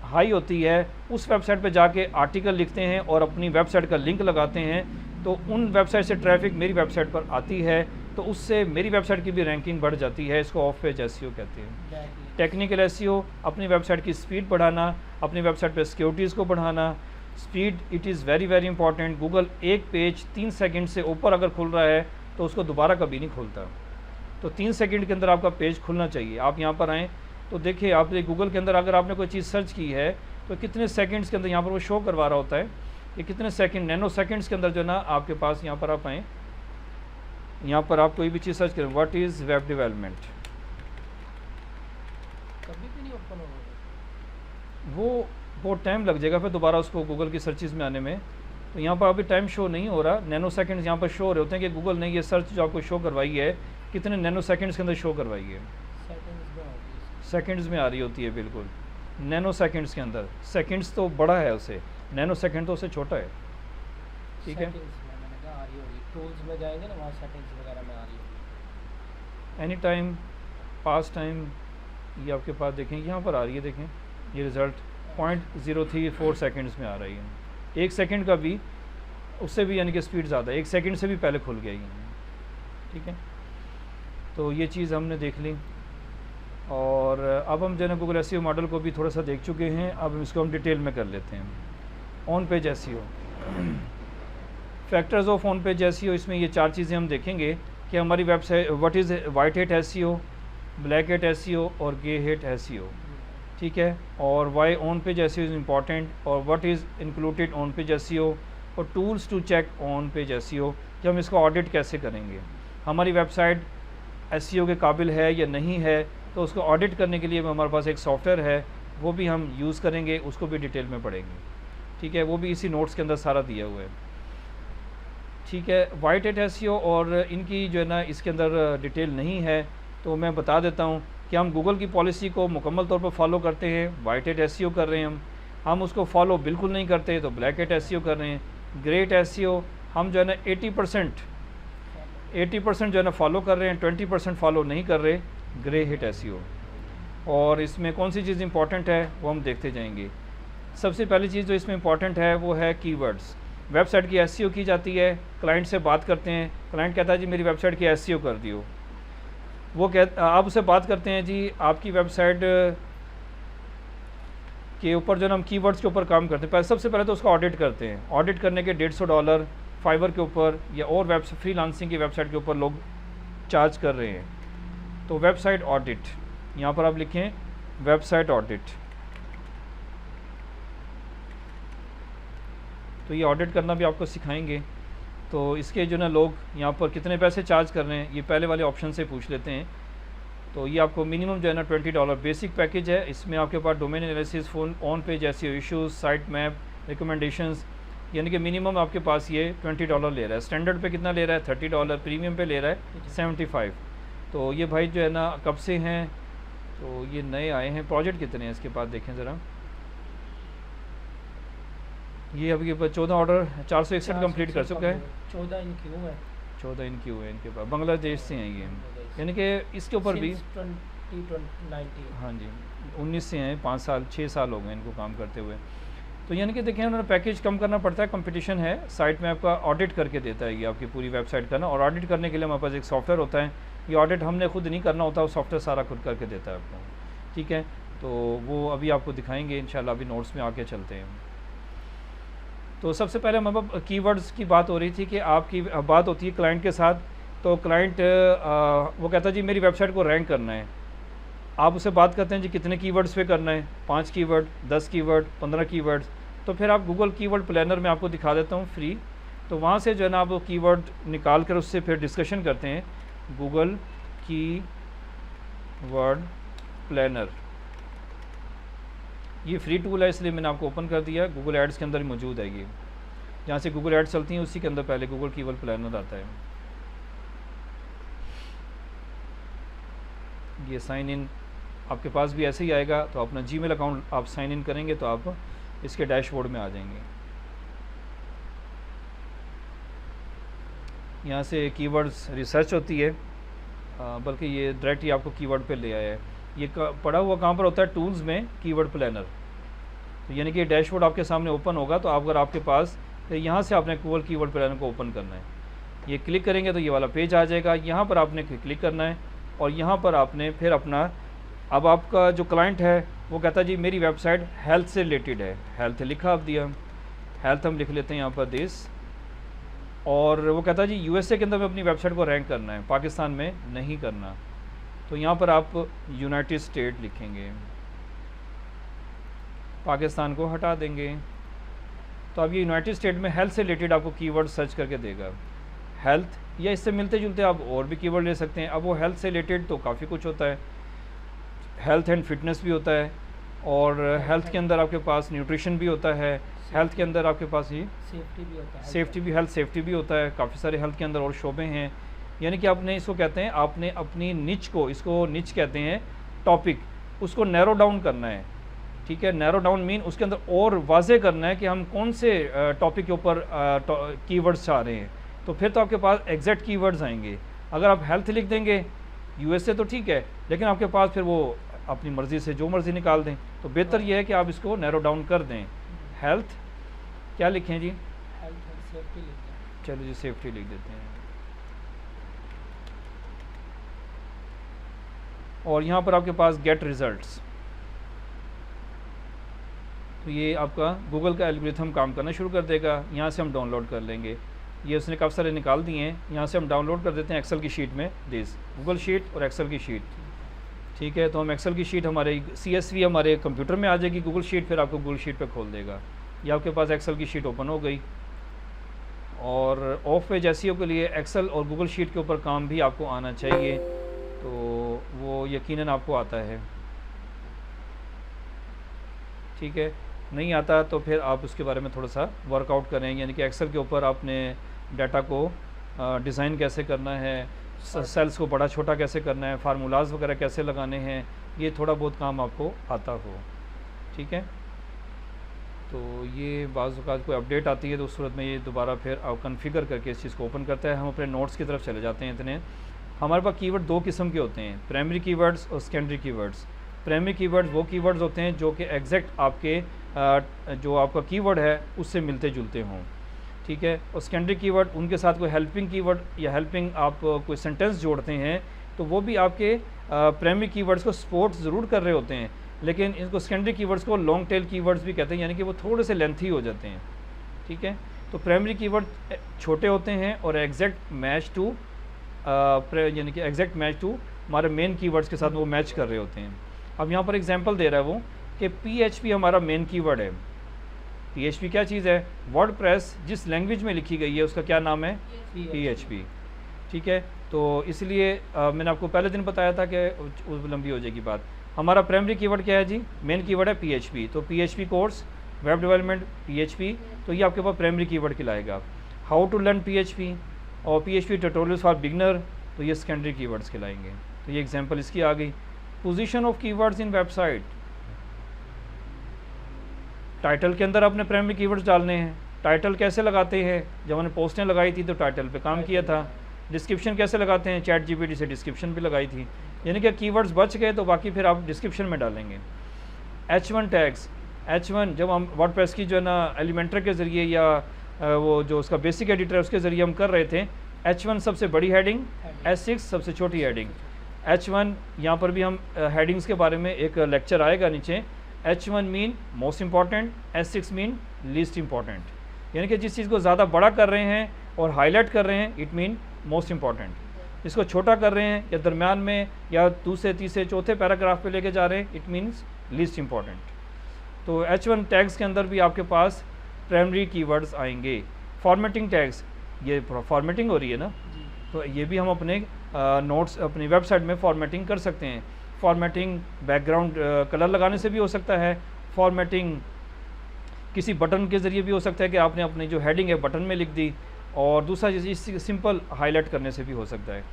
हाई होती है उस वेबसाइट पे जाके आर्टिकल लिखते हैं और अपनी वेबसाइट का लिंक लगाते हैं, तो उन वेबसाइट से ट्रैफिक मेरी वेबसाइट पर आती है, तो उससे मेरी वेबसाइट की भी रैंकिंग बढ़ जाती है। इसको ऑफ पेज एसईओ कहते हैं। टेक्निकल एसईओ, अपनी वेबसाइट की स्पीड बढ़ाना, अपनी वेबसाइट पर सिक्योरिटीज़ को बढ़ाना। Speed it is very very important. Google एक पेज 3 सेकंड से ऊपर अगर खुल रहा है तो उसको दोबारा कभी नहीं खोलता, तो 3 सेकंड के अंदर आपका पेज खुलना चाहिए। आप यहाँ पर आएँ तो देखिए, आप गूगल के अंदर अगर आपने कोई चीज़ सर्च की है तो कितने सेकंड्स के अंदर यहाँ पर वो शो करवा रहा होता है कि कितने सेकंड, नैनो सेकंड्स के अंदर जो ना आपके पास यहाँ पर आप आएँ, यहाँ पर आप कोई भी चीज़ सर्च करें, व्हाट इज़ वेब डेवलपमेंट,
कभी भी नहीं ओपन होगा,
वो बहुत टाइम लग जाएगा फिर दोबारा उसको गूगल की सर्चेज़ में आने में। तो यहाँ पर अभी टाइम शो नहीं हो रहा, नैनो सेकंड्स यहाँ पर शो हो रहे होते हैं कि गूगल ने ये सर्च जो आपको शो करवाई है कितने नैनो सेकंड्स के अंदर शो करवाई है। सेकंड्स में आ रही होती है, बिल्कुल नैनो सेकंड्स के अंदर। सेकंड्स तो बड़ा है उससे, नैनो सेकंड तो उससे छोटा है। ठीक है,
टूल्स में जाएंगे ना, वहाँ सेटिंग्स वगैरह में आ रही होगी।
एनी टाइम, पास टाइम, ये आपके पास देखें यहाँ पर आ रही है, देखें ये रिज़ल्ट 0.034 सेकंड्स में आ रही है। 1 सेकंड का भी, उससे भी यानी कि स्पीड ज़्यादा है, 1 सेकंड से भी पहले खुल गया ये। ठीक है, तो ये चीज़ हमने देख ली। और अब हम जो है गूगल एसईओ मॉडल को भी थोड़ा सा देख चुके हैं, अब इसको हम डिटेल में कर लेते हैं। On page SEO, factors of on page SEO, इसमें ये 4 चीज़ें हम देखेंगे कि हमारी website what is white hat SEO, black hat SEO और ग्रे हेट एसईओ। ठीक है, और why on page SEO is important, और what is included on page SEO, और tools to check on page SEO, कि हम इसको ऑडिट कैसे करेंगे, हमारी वेबसाइट एसईओ के काबिल है या नहीं है, तो उसको ऑडिट करने के लिए हमारे पास एक सॉफ्टवेयर है, वो भी हम यूज़ करेंगे, उसको भी डिटेल में पढ़ेंगे। ठीक है, वो भी इसी नोट्स के अंदर सारा दिया हुआ है। ठीक है, वाइट हेट एसईओ और इनकी जो है ना इसके अंदर डिटेल नहीं है, तो मैं बता देता हूँ कि हम गूगल की पॉलिसी को मुकम्मल तौर पर फॉलो करते हैं, वाइट हेट एसईओ कर रहे हैं हम। हम उसको फॉलो बिल्कुल नहीं करते तो ब्लैक हैट एसईओ कर रहे हैं। ग्रेट एसईओ हम जो है ना 80% जो है ना फॉलो कर रहे हैं, 20% फॉलो नहीं कर रहे, ग्रे हिट एसईओ। और इसमें कौन सी चीज़ इंपॉर्टेंट है वो हम देखते जाएंगे। सबसे पहली चीज़ जो इसमें इंपॉर्टेंट है वो है कीवर्ड्स। वेबसाइट की एसईओ की जाती है, क्लाइंट से बात करते हैं, क्लाइंट कहता है जी मेरी वेबसाइट की एसईओ कर दियो। वो आप उससे बात करते हैं जी आपकी वेबसाइट के ऊपर जो है हम कीवर्ड्स के ऊपर काम करते हैं। सबसे पहले तो उसका ऑडिट करते हैं। ऑडिट करने के $150 फाइवर के ऊपर या और फ्रीलांसिंग की वेबसाइट के ऊपर लोग चार्ज कर रहे हैं। तो वेबसाइट ऑडिट, यहाँ पर आप लिखें वेबसाइट ऑडिट। तो ये ऑडिट करना भी आपको सिखाएंगे। तो इसके जो ना लोग यहाँ पर कितने पैसे चार्ज कर रहे हैं ये पहले वाले ऑप्शन से पूछ लेते हैं। तो ये आपको मिनिमम जो है ना $20 बेसिक पैकेज है। इसमें आपके पास domain analysis, phone on page SEO issues, site map, recommendations, यानी कि मिनिमम आपके पास ये $20 ले रहा है। स्टैंडर्ड पे कितना ले रहा है $30, प्रीमियम पे ले रहा है 75। तो ये भाई जो है ना कब से हैं, तो ये नए आए हैं। प्रोजेक्ट कितने हैं इसके पास देखें ज़रा। ये अभी 14 ऑर्डर 461 कंप्लीट कर चुका है।
14 इन क्यू है,
14 इन क्यू है इनके पास। बांग्लादेश से हैं ये, यानी कि इसके ऊपर भी
2019
हाँ जी 19 से हैं, 5 साल 6 साल हो गए इनको काम करते हुए। तो यानी कि देखें उन्होंने पैकेज कम करना पड़ता है, कंपटीशन है। साइट में आपका ऑडिट करके देता है ये आपकी पूरी वेबसाइट का ना। और ऑडिट करने के लिए हमारे पास एक सॉफ्टवेयर होता है, ये ऑडिट हमने खुद नहीं करना होता, वो सॉफ्टवेयर सारा खुद करके देता है आपको, ठीक है। तो वो अभी आपको दिखाएंगे इंशाल्लाह, अभी नोट्स में आके चलते हैं। तो सबसे पहले हमारे कीवर्ड्स की बात हो रही थी कि आपकी बात होती है क्लाइंट के साथ। तो क्लाइंट वो कहता है जी मेरी वेबसाइट को रैंक करना है। आप उससे बात करते हैं जी कितने कीवर्ड्स पे करना है, 5 कीवर्ड, 10 कीवर्ड, 15 कीवर्ड्स। तो फिर आप गूगल कीवर्ड प्लानर में आपको दिखा देता हूँ फ्री। तो वहाँ से जो है ना आप वो कीवर्ड निकाल कर उससे फिर डिस्कशन करते हैं। गूगल कीवर्ड प्लानर ये फ्री टूल है, इसलिए मैंने आपको ओपन कर दिया। गूगल एड्स के अंदर ही मौजूद है ये, जहाँ से गूगल एड्स चलती हैं उसी के अंदर पहले गूगल कीवर्ड प्लानर आता है। ये साइन इन आपके पास भी ऐसे ही आएगा। तो अपना जीमेल अकाउंट आप साइन इन करेंगे तो आप इसके डैशबोर्ड में आ जाएंगे। यहाँ से कीवर्ड्स रिसर्च होती है, बल्कि ये डायरेक्ट ही आपको कीवर्ड पे ले आया है। ये पड़ा हुआ कहाँ पर होता है, टूल्स में कीवर्ड प्लानर। तो यानी कि डैशबोर्ड आपके सामने ओपन होगा। तो अगर आपके पास तो यहाँ से आपने गूगल कीवर्ड प्लानर को ओपन करना है। ये क्लिक करेंगे तो ये वाला पेज आ जाएगा। यहाँ पर आपने क्लिक करना है और यहाँ पर आपने फिर अपना, अब आपका जो क्लाइंट है वो कहता है जी मेरी वेबसाइट हेल्थ से रिलेटेड है। हेल्थ लिखा आप दिया, हेल्थ हम लिख लेते हैं यहाँ पर देश। और वो कहता है जी यूएसए के अंदर में अपनी वेबसाइट को रैंक करना है, पाकिस्तान में नहीं करना। तो यहाँ पर आप यूनाइटेड स्टेट लिखेंगे, पाकिस्तान को हटा देंगे। तो अब ये यूनाइटेड स्टेट में हेल्थ से रिलेटेड आपको कीवर्ड सर्च करके देगा। हेल्थ या इससे मिलते जुलते आप और भी कीवर्ड ले सकते हैं। अब वो हेल्थ से रिलेटेड तो काफ़ी कुछ होता है, हेल्थ एंड फिटनेस भी होता है, और हेल्थ के अंदर आपके पास न्यूट्रिशन भी होता है, हेल्थ के अंदर आपके पास ही
सेफ्टी भी होता है,
हेल्थ सेफ्टी भी होता है। काफ़ी सारे हेल्थ के अंदर और शोबे हैं। यानी कि आपने इसको कहते हैं, आपने अपनी निच को, इसको निच कहते हैं टॉपिक, उसको नैरो डाउन करना है, ठीक है। नैरो डाउन मीन उसके अंदर और वाजे करना है कि हम कौन से टॉपिक के ऊपर कीवर्ड्स चाह रहे हैं। तो फिर तो आपके पास एग्जैक्ट कीवर्ड्स आएंगे। अगर आप हेल्थ लिख देंगे यूएसए तो ठीक है, लेकिन आपके पास फिर वो अपनी मर्ज़ी से जो मर्ज़ी निकाल दें। तो बेहतर यह है कि आप इसको नैरो डाउन कर दें। हेल्थ क्या लिखें जी,
हेल्थ एंड सेफ्टी लिखते हैं।
चलो जी सेफ्टी लिख देते हैं। और यहाँ पर आपके पास गेट रिजल्ट्स। तो ये आपका गूगल का एल्गोरिथम काम करना शुरू कर देगा। यहाँ से हम डाउनलोड कर लेंगे। ये उसने काफ़ी सारे निकाल दिए हैं, यहाँ से हम डाउनलोड कर देते हैं एक्सेल की शीट में। दिस गूगल शीट और एक्सेल की शीट, ठीक है। तो हम एक्सेल की शीट हमारे CSV हमारे कंप्यूटर में आ जाएगी, गूगल शीट फिर आपको गूगल शीट पे खोल देगा। ये आपके पास एक्सेल की शीट ओपन हो गई। और ऑफ पेज एसईओ के लिए एक्सेल और गूगल शीट के ऊपर काम भी आपको आना चाहिए, तो वो यकीनन आपको आता है, ठीक है। नहीं आता तो फिर आप उसके बारे में थोड़ा सा वर्कआउट करें, यानी कि एक्सेल के ऊपर आपने डाटा को डिज़ाइन कैसे करना है, सेल्स को बड़ा छोटा कैसे करना है, फार्मूलाज वगैरह कैसे लगाने हैं, ये थोड़ा बहुत काम आपको आता हो, ठीक है। तो ये बाज़ औक़ात कोई अपडेट आती है तो उस सूरत में ये दोबारा फिर कॉन्फ़िगर करके इस चीज़ को ओपन करता है। हम अपने नोट्स की तरफ चले जाते हैं। इतने हमारे पास कीवर्ड दो किस्म के होते हैं, प्राइमरी कीवर्ड्स और सेकेंडरी कीवर्ड्स। प्राइमरी कीवर्ड्स वो कीवर्ड्स होते हैं जो कि एग्जैक्ट आपके जो आपका कीवर्ड है उससे मिलते जुलते हों, ठीक है। और सेकेंडरी कीवर्ड उनके साथ कोई हेल्पिंग कीवर्ड या हेल्पिंग आप कोई सेंटेंस जोड़ते हैं तो वो भी आपके प्राइमरी कीवर्ड्स को सपोर्ट ज़रूर कर रहे होते हैं, लेकिन इनको सेकेंडरी कीवर्ड्स को लॉन्ग टेल कीवर्ड्स भी कहते हैं, यानी कि वो थोड़े से लेंथी हो जाते हैं, ठीक है। तो प्राइमरी कीवर्ड छोटे होते हैं और एग्जैक्ट मैच टू यानी कि एग्जैक्ट मैच टू हमारे मेन कीवर्ड्स के साथ वो मैच कर रहे होते हैं। अब यहाँ पर एग्जांपल दे रहा है वो कि PHP हमारा मेन कीवर्ड है। PHP क्या चीज़ है? वर्डप्रेस जिस लैंग्वेज में लिखी गई है उसका क्या नाम है? PHP, ठीक है। तो इसलिए मैंने आपको पहले दिन बताया था कि लंबी हो जाएगी बात। हमारा प्राइमरी कीवर्ड क्या है जी? मेन कीवर्ड है PHP। तो PHP course, web development, PHP, तो ये आपके पास प्राइमरी कीवर्ड कहलाएगा। हाउ टू लर्न PHP और PHP ट्यूटोरियल्स फॉर बिगनर, तो ये सेकेंडरी कीवर्ड्स कहलाएंगे। तो ये एग्जांपल इसकी आ गई। Position of keywords in website, title के अंदर आपने प्राइमरी कीवर्ड्स डालने हैं। टाइटल कैसे लगाते हैं? जब हमने पोस्टें लगाई थी तो टाइटल पे काम किया था। डिस्क्रिप्शन कैसे लगाते हैं? ChatGPT से डिस्क्रिप्शन भी लगाई थी। यानी कि कीवर्ड्स बच गए तो बाकी फिर आप डिस्क्रिप्शन में डालेंगे। H1 टैग्स, H1 जब हम वर्डप्रेस की जो है ना एलिमेंटर के ज़रिए या वो जो उसका बेसिक एडिटर है उसके ज़रिए हम कर रहे थे, H1 सबसे बड़ी हेडिंग, H6 सबसे छोटी हेडिंग। H1 यहाँ पर भी हम हेडिंग्स के बारे में एक लेक्चर आएगा नीचे। H1 mean most important, H6 mean least important, यानी कि जिस चीज़ को ज़्यादा बड़ा कर रहे हैं और हाईलाइट कर रहे हैं इट मीन मोस्ट इम्पॉर्टेंट। इसको छोटा कर रहे हैं या दरमियान में या दूसरे तीसरे चौथे पैराग्राफ पे लेके जा रहे हैं इट मीन्स लीस्ट इम्पॉर्टेंट। तो H1 टैग्स के अंदर भी आपके पास प्राइमरी कीवर्ड्स आएंगे। फॉर्मेटिंग टैग्स, ये फॉर्मेटिंग हो रही है ना, तो ये भी हम अपने नोट्स अपनी वेबसाइट में फॉर्मेटिंग कर सकते हैं। फॉर्मेटिंग बैकग्राउंड कलर लगाने से भी हो सकता है। फॉर्मेटिंग किसी बटन के ज़रिए भी हो सकता है कि आपने अपनी जो हेडिंग है बटन में लिख दी, और दूसरा चीज़ सिंपल हाईलाइट करने से भी हो सकता है।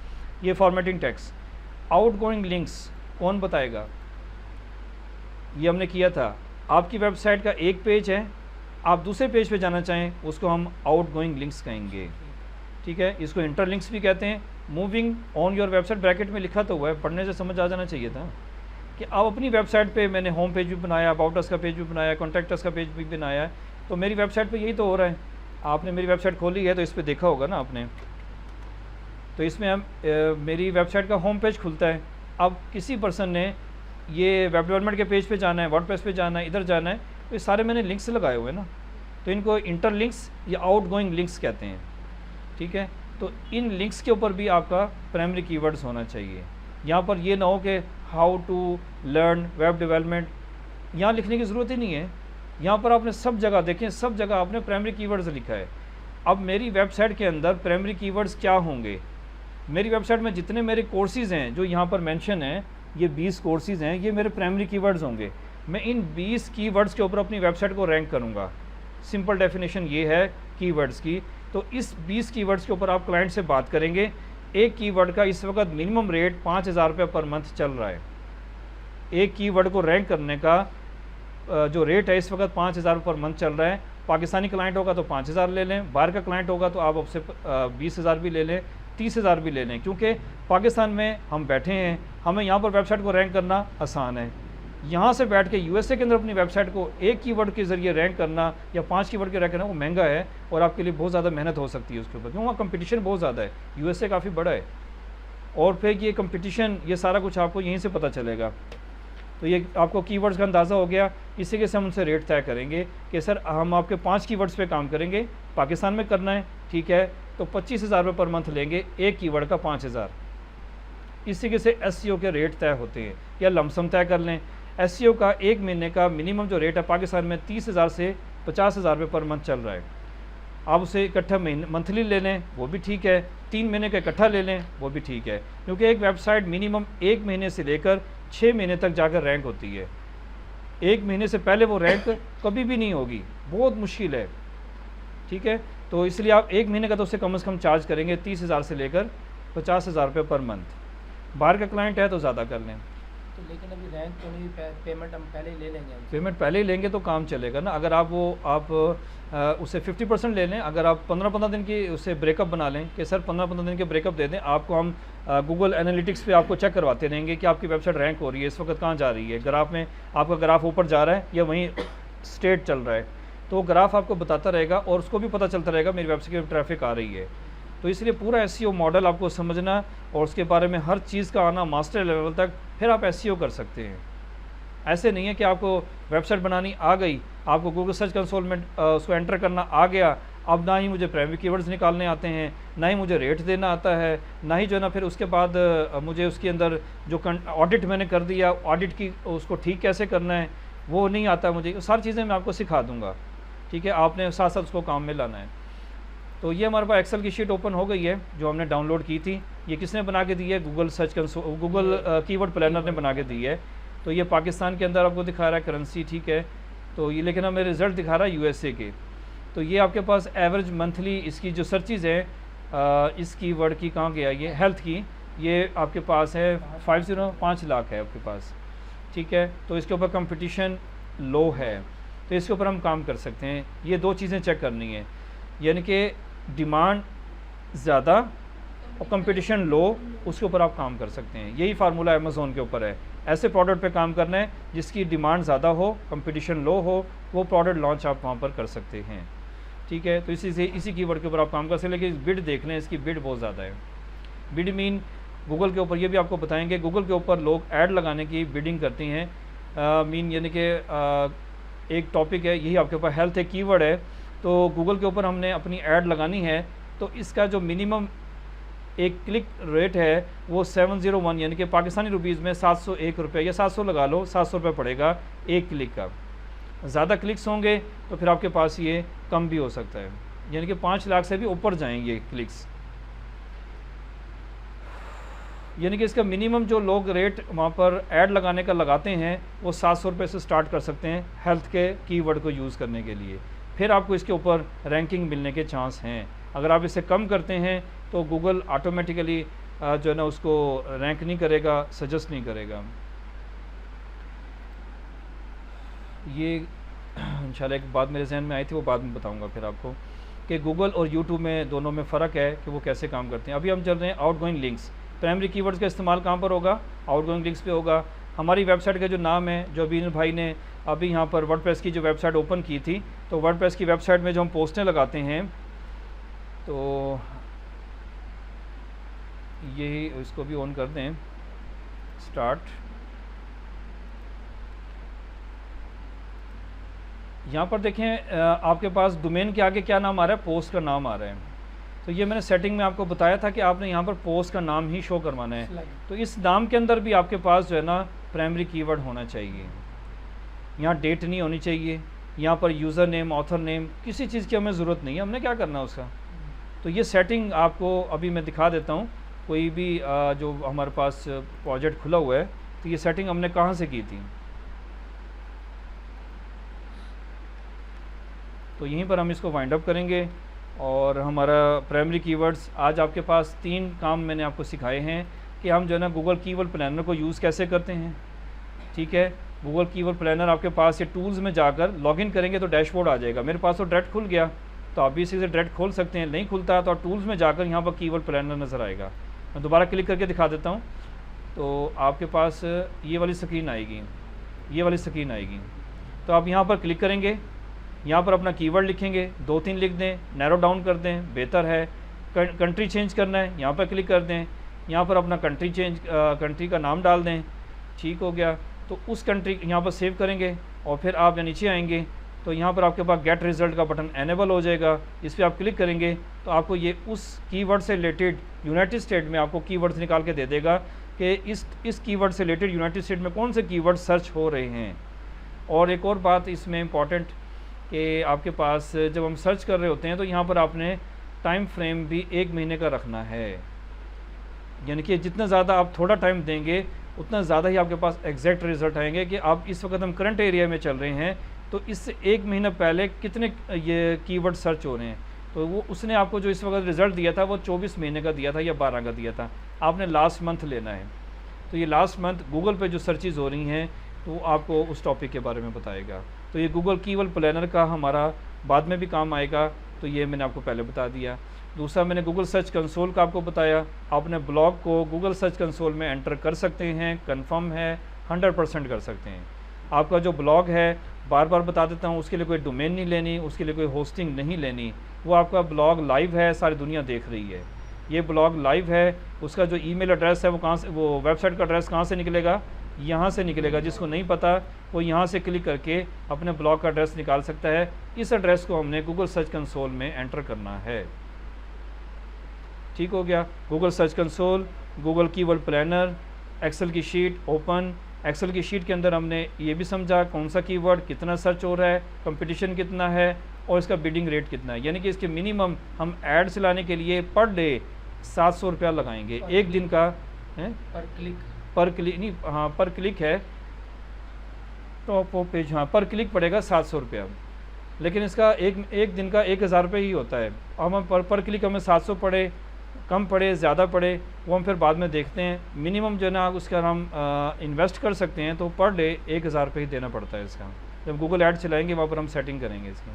ये फॉर्मेटिंग टेक्स्ट। आउटगोइंग लिंक्स कौन बताएगा? ये हमने किया था। आपकी वेबसाइट का एक पेज है, आप दूसरे पेज पे जाना चाहें उसको हम आउटगोइंग लिंक्स कहेंगे, ठीक है। इसको इंटरलिंक्स भी कहते हैं। Moving on your website, bracket में लिखा तो हुआ है, पढ़ने से समझ आ जाना चाहिए था कि आप अपनी वेबसाइट पे मैंने होम पेज भी बनाया, अबाउट अस का पेज भी बनाया, कॉन्टैक्ट अस का पेज भी बनाया है, तो मेरी वेबसाइट पे यही तो हो रहा है। आपने मेरी वेबसाइट खोली है तो इस पर देखा होगा ना आपने, तो इसमें हम मेरी वेबसाइट का होम पेज खुलता है। अब किसी पर्सन ने ये वेब डेवलपमेंट के पेज पे जाना है, वर्डप्रेस पे जाना है, इधर जाना है, तो ये सारे मैंने लिंक्स लगाए हुए हैं ना, तो इनको इंटरलिंक्स या आउटगोइंग लिंक्स कहते हैं, ठीक है। तो इन लिंक्स के ऊपर भी आपका प्राइमरी कीवर्ड्स होना चाहिए। यहाँ पर ये ना हो कि how to learn web development यहाँ लिखने की ज़रूरत ही नहीं है। यहाँ पर आपने सब जगह देखें, सब जगह आपने प्राइमरी कीवर्ड्स लिखा है। अब मेरी वेबसाइट के अंदर प्राइमरी कीवर्ड्स क्या होंगे? मेरी वेबसाइट में जितने मेरे कोर्सेज़ हैं जो यहाँ पर मेंशन हैं, ये 20 कोर्सेज़ हैं, ये मेरे प्राइमरी कीवर्ड्स होंगे। मैं इन 20 कीवर्ड्स के ऊपर अपनी वेबसाइट को रैंक करूँगा। सिंपल डेफिनेशन ये है कीवर्ड्स की। तो इस 20 कीवर्ड्स के ऊपर आप क्लाइंट से बात करेंगे। एक कीवर्ड का इस वक्त मिनिमम रेट 5,000 रुपये पर मंथ चल रहा है। एक कीवर्ड को रैंक करने का जो रेट है इस वक्त 5,000 पर मंथ चल रहा है। पाकिस्तानी क्लाइंट होगा तो 5,000 ले लें, बाहर का क्लाइंट होगा तो आप उससे 20,000 भी ले लें, 30,000 भी ले लें, क्योंकि पाकिस्तान में हम बैठे हैं, हमें यहाँ पर वेबसाइट को रैंक करना आसान है। यहाँ से बैठ के USA के अंदर अपनी वेबसाइट को एक कीवर्ड के ज़रिए रैंक करना या 5 कीवर्ड के रैंक करना वो महंगा है और आपके लिए बहुत ज़्यादा मेहनत हो सकती है उसके ऊपर, क्योंकि वहाँ कंपटीशन बहुत ज़्यादा है। USA काफ़ी बड़ा है और फिर ये कंपटीशन, ये सारा कुछ आपको यहीं से पता चलेगा। तो ये आपको कीवर्ड्स का अंदाज़ा हो गया। इसी के से हम उनसे रेट तय करेंगे कि सर हम आपके 5 कीवर्ड्स पे काम करेंगे, पाकिस्तान में करना है, ठीक है, तो 25,000 रुपये पर मंथ लेंगे, एक कीवर्ड का 5,000। इसी के से SEO के रेट तय होते हैं या लमसम तय कर लें। SEO का एक महीने का मिनिमम जो रेट है पाकिस्तान में 30,000 से 50,000 रुपये पर मंथ चल रहा है। आप उसे इकट्ठा मंथली ले लें वो भी ठीक है, 3 महीने का इकट्ठा ले लें वो भी ठीक है, क्योंकि एक वेबसाइट मिनिमम 1 महीने से लेकर 6 महीने तक जाकर रैंक होती है। 1 महीने से पहले वो रैंक कभी भी नहीं होगी, बहुत मुश्किल है, ठीक है। तो इसलिए आप 1 महीने का तो उससे कम से कम चार्ज करेंगे 30,000 से लेकर 50,000 रुपये पर मंथ। बाहर का क्लाइंट है तो ज़्यादा कर लें।
तो लेकिन अभी रैंक तो नहीं, पेमेंट हम पहले ही ले लेंगे हमसे।
पेमेंट पहले ही लेंगे तो काम चलेगा ना। अगर आप उससे 50% ले लें, अगर आप 15-15 दिन की उससे ब्रेकअप बना लें कि सर 15-15 दिन के ब्रेकअप दे दें आपको, हम गूगल एनालिटिक्स पे आपको चेक करवाते रहेंगे कि आपकी वेबसाइट रैंक हो रही है, इस वक्त कहाँ जा रही है, ग्राफ में आपका ग्राफ ऊपर जा रहा है या वहीं स्ट्रेट चल रहा है, तो वो ग्राफ आपको बताता रहेगा और उसको भी पता चलता रहेगा मेरी वेबसाइट की ट्रैफिक आ रही है। तो इसलिए पूरा एसईओ मॉडल आपको समझना और उसके बारे में हर चीज़ का आना मास्टर लेवल तक, फिर आप एसईओ कर सकते हैं। ऐसे नहीं है कि आपको वेबसाइट बनानी आ गई, आपको गूगल सर्च कंसोल में उसको एंटर करना आ गया, अब ना ही मुझे प्राइमरी कीवर्ड्स निकालने आते हैं, ना ही मुझे रेट देना आता है, ना ही जो है ना फिर उसके बाद मुझे उसके अंदर जो ऑडिट मैंने कर दिया, ऑडिट की उसको ठीक कैसे करना है वो नहीं आता मुझे। सारी चीज़ें मैं आपको सिखा दूँगा, ठीक है, आपने साथ साथ उसको काम में लाना है। तो ये हमारे पास एक्सेल की शीट ओपन हो गई है जो हमने डाउनलोड की थी। ये किसने बना के दी है? Google search console, Google keyword planner ने बना के दी है। तो ये पाकिस्तान के अंदर आपको दिखा रहा है करेंसी, ठीक है, तो ये लेकिन हमें रिज़ल्ट दिखा रहा है यूएसए के। तो ये आपके पास एवरेज मंथली इसकी जो सर्चेज़ है इस कीवर्ड की कहाँ गया, ये हेल्थ की, ये आपके पास है 5 लाख है आपके पास, ठीक है। तो इसके ऊपर कंपटीशन लो है, तो इसके ऊपर हम काम कर सकते हैं। ये दो चीज़ें चेक करनी है, यानी कि डिमांड ज़्यादा और कंपटीशन लो, उसके ऊपर आप काम कर सकते हैं। यही फार्मूला अमेज़ोन के ऊपर है, ऐसे प्रोडक्ट पे काम करना है जिसकी डिमांड ज़्यादा हो, कंपटीशन लो हो, वो प्रोडक्ट लॉन्च आप वहाँ पर कर सकते हैं, ठीक है। तो इसी कीवर्ड के ऊपर आप काम कर सकते हैं। लेकिन बिड देख लें, इसकी बिड बहुत ज़्यादा है। बिड मीन गूगल के ऊपर, ये भी आपको बताएंगे, गूगल के ऊपर लोग ऐड लगाने की बिडिंग करती हैं। मीन यानी कि एक टॉपिक है, यही आपके ऊपर हेल्थ एक कीवर्ड है, तो गूगल के ऊपर हमने अपनी ऐड लगानी है, तो इसका जो मिनिमम एक क्लिक रेट है वो 701 यानी कि पाकिस्तानी रुपीज़ में 701 रुपये या 700 लगा लो, 700 रुपये पड़ेगा एक क्लिक का। ज़्यादा क्लिक्स होंगे तो फिर आपके पास ये कम भी हो सकता है, यानी कि 5 लाख से भी ऊपर जाएंगे क्लिक्स। यानी कि इसका मिनिमम जो लोग रेट वहाँ पर ऐड लगाने का लगाते हैं वो 700 रुपये से स्टार्ट कर सकते हैं हेल्थ के कीवर्ड को यूज़ करने के लिए। फिर आपको इसके ऊपर रैंकिंग मिलने के चांस हैं। अगर आप इसे कम करते हैं तो गूगल ऑटोमेटिकली जो है ना उसको रैंक नहीं करेगा, सजेस्ट नहीं करेगा। ये इंशाल्लाह एक बात मेरे जहन में आई थी, वो बाद में बताऊंगा फिर आपको कि गूगल और यूट्यूब में दोनों में फ़र्क है कि वो कैसे काम करते हैं। अभी हम चल रहे हैं आउटगोइंग लिंक्स। प्राइमरी कीवर्ड्स का इस्तेमाल कहाँ पर होगा? आउटगोइंग लिंक्स पे होगा। हमारी वेबसाइट का जो नाम है, जो अभी भाई ने अभी यहाँ पर वर्डप्रेस की जो वेबसाइट ओपन की थी, तो वर्डप्रेस की वेबसाइट में जो हम पोस्टें लगाते हैं, तो यही इसको भी ऑन कर दें, स्टार्ट। यहाँ पर देखें आपके पास डोमेन के आगे क्या नाम आ रहा है? पोस्ट का नाम आ रहा है। तो ये मैंने सेटिंग में आपको बताया था कि आपने यहाँ पर पोस्ट का नाम ही शो करवाना है। तो इस नाम के अंदर भी आपके पास जो है ना प्राइमरी कीवर्ड होना चाहिए। यहाँ डेट नहीं होनी चाहिए, यहाँ पर यूज़र नेम, ऑथर नेम, किसी चीज़ की हमें ज़रूरत नहीं है। हमने क्या करना है उसका, तो ये सेटिंग आपको अभी मैं दिखा देता हूँ। कोई भी जो हमारे पास प्रोजेक्ट खुला हुआ है, तो ये सेटिंग हमने कहाँ से की थी, तो यहीं पर हम इसको वाइंड अप करेंगे। और हमारा प्राइमरी कीवर्ड्स, आज आपके पास 3 काम मैंने आपको सिखाए हैं कि हम जो है ना गूगल कीवर्ड प्लानर को यूज़ कैसे करते हैं, ठीक है। गूगल कीवर्ड प्लानर आपके पास ये टूल्स में जाकर लॉगिन करेंगे तो डैशबोर्ड आ जाएगा। मेरे पास तो डायरेक्ट खुल गया, तो आप भी इसी से डायरेक्ट खोल सकते हैं। नहीं खुलता है तो आप टूल्स में जाकर यहाँ पर कीवर्ड प्लानर नज़र आएगा। मैं दोबारा क्लिक करके दिखा देता हूँ, तो आपके पास ये वाली स्क्रीन आएगी, ये वाली स्क्रीन आएगी। तो आप यहाँ पर क्लिक करेंगे, यहाँ पर अपना कीवर्ड लिखेंगे, 2-3 लिख दें, नैरो डाउन कर दें, बेहतर है। कंट्री चेंज करना है, यहाँ पर क्लिक कर दें, यहाँ पर अपना कंट्री का नाम डाल दें, ठीक हो गया। तो उस कंट्री यहाँ पर सेव करेंगे और फिर आप नीचे आएंगे तो यहाँ पर आपके पास गेट रिज़ल्ट का बटन एनेबल हो जाएगा। इस पर आप क्लिक करेंगे तो आपको ये उस कीवर्ड से रिलेटेड यूनाइटेड स्टेट में आपको कीवर्ड्स निकाल के दे देगा कि इस कीवर्ड से रिलेटेड यूनाइटेड स्टेट में कौन से कीवर्ड सर्च हो रहे हैं। और एक और बात इसमें इम्पॉर्टेंट कि आपके पास जब हम सर्च कर रहे होते हैं तो यहाँ पर आपने टाइम फ्रेम भी 1 महीने का रखना है, यानी कि जितना ज़्यादा आप थोड़ा टाइम देंगे उतना ज़्यादा ही आपके पास एग्जैक्ट रिज़ल्ट आएंगे। कि आप इस वक्त हम करंट एरिया में चल रहे हैं तो इससे 1 महीना पहले कितने ये कीवर्ड सर्च हो रहे हैं, तो वो उसने आपको जो इस वक्त रिज़ल्ट दिया था वो 24 महीने का दिया था या 12 का दिया था। आपने लास्ट मंथ लेना है। तो ये लास्ट मंथ गूगल पे जो सर्चेज़ हो रही हैं तो वो आपको उस टॉपिक के बारे में बताएगा। तो ये गूगल कीवर्ड प्लानर का हमारा बाद में भी काम आएगा, तो ये मैंने आपको पहले बता दिया। दूसरा मैंने गूगल सर्च कंसोल का आपको बताया, आपने ब्लॉग को गूगल सर्च कंसोल में एंटर कर सकते हैं, कंफर्म है, 100% कर सकते हैं। आपका जो ब्लॉग है, बार बार बता देता हूँ, उसके लिए कोई डोमेन नहीं लेनी, उसके लिए कोई होस्टिंग नहीं लेनी, वो आपका ब्लॉग लाइव है, सारी दुनिया देख रही है। ये ब्लॉग लाइव है, उसका जो ईमेल एड्रेस है वो कहाँ से, वो वेबसाइट का एड्रेस कहाँ से निकलेगा, यहाँ से निकलेगा। जिसको नहीं पता वो यहाँ से क्लिक करके अपने ब्लॉग का एड्रेस निकाल सकता है। इस एड्रेस को हमने गूगल सर्च कंसोल में एंटर करना है। ठीक हो गया। Google search console, Google keyword planner, Excel की शीट ओपन। एक्सेल की शीट के अंदर हमने ये भी समझा कौन सा कीवर्ड कितना सर्च हो रहा है, कंपटीशन कितना है और इसका बिडिंग रेट कितना है। यानी कि इसके मिनिमम हम ऐड चलाने के लिए पर डे 700 रुपया लगाएंगे, एक दिन का है पर क्लिक नहीं, हाँ पर क्लिक है, टॉप ऑफ पेज, हाँ पर क्लिक पड़ेगा 700 रुपया। लेकिन इसका एक दिन का 1000 रुपये ही होता है। हम पर क्लिक हमें 700 पड़े, कम पड़े, ज़्यादा पड़े, वो हम फिर बाद में देखते हैं। मिनिमम जो है ना उसका हम इन्वेस्ट कर सकते हैं, तो पर डे 1000 रुपये ही देना पड़ता है इसका। जब गूगल ऐड चलाएंगे वहाँ पर हम सेटिंग करेंगे इसकी।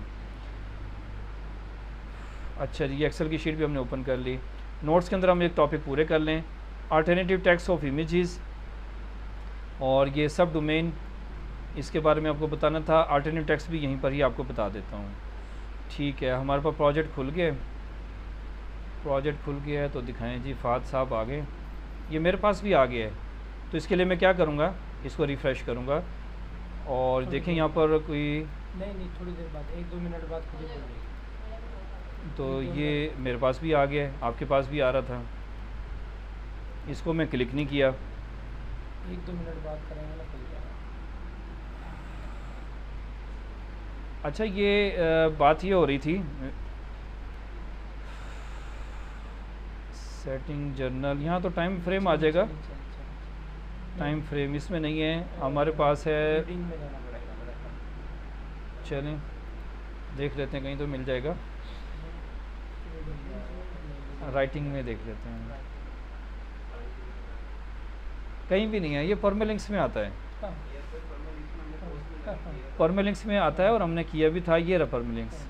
अच्छा जी, एक्सेल की शीट भी हमने ओपन कर ली। नोट्स के अंदर हम एक टॉपिक पूरे कर लें, अल्टरनेटिव टेक्स्ट ऑफ इमेजेस, और ये सब डोमेन, इसके बारे में आपको बताना था। अल्टरनेटिव टेक्स्ट भी यहीं पर ही आपको बता देता हूँ। ठीक है, हमारे पास प्रोजेक्ट खुल गया है, तो दिखाएं जी। फाद साहब आ गए, ये मेरे पास भी आ गया है। तो इसके लिए मैं क्या करूँगा, इसको रिफ़्रेश करूँगा और देखें यहाँ पर कोई
नहीं थोड़ी देर बाद, 1-2 मिनट बाद खुद ही खुल जाएगी।
तो ये मेरे पास भी आ गया है, आपके पास भी आ रहा था, इसको मैं क्लिक नहीं किया।
1-2 मिनट बाद करेंगे ना, खुल जाएगा।
अच्छा, ये बात ये हो रही थी, सेटिंग जर्नल, यहाँ तो टाइम फ्रेम आ जाएगा। टाइम फ्रेम इसमें नहीं है, हमारे पास है। चलें देख लेते हैं, कहीं तो मिल जाएगा। राइटिंग में देख लेते हैं, कहीं भी नहीं है। ये परमेलिंक्स में आता है, परमेलिंक्स में आता है, और हमने किया भी था। ये रहा परमेलिंक्स।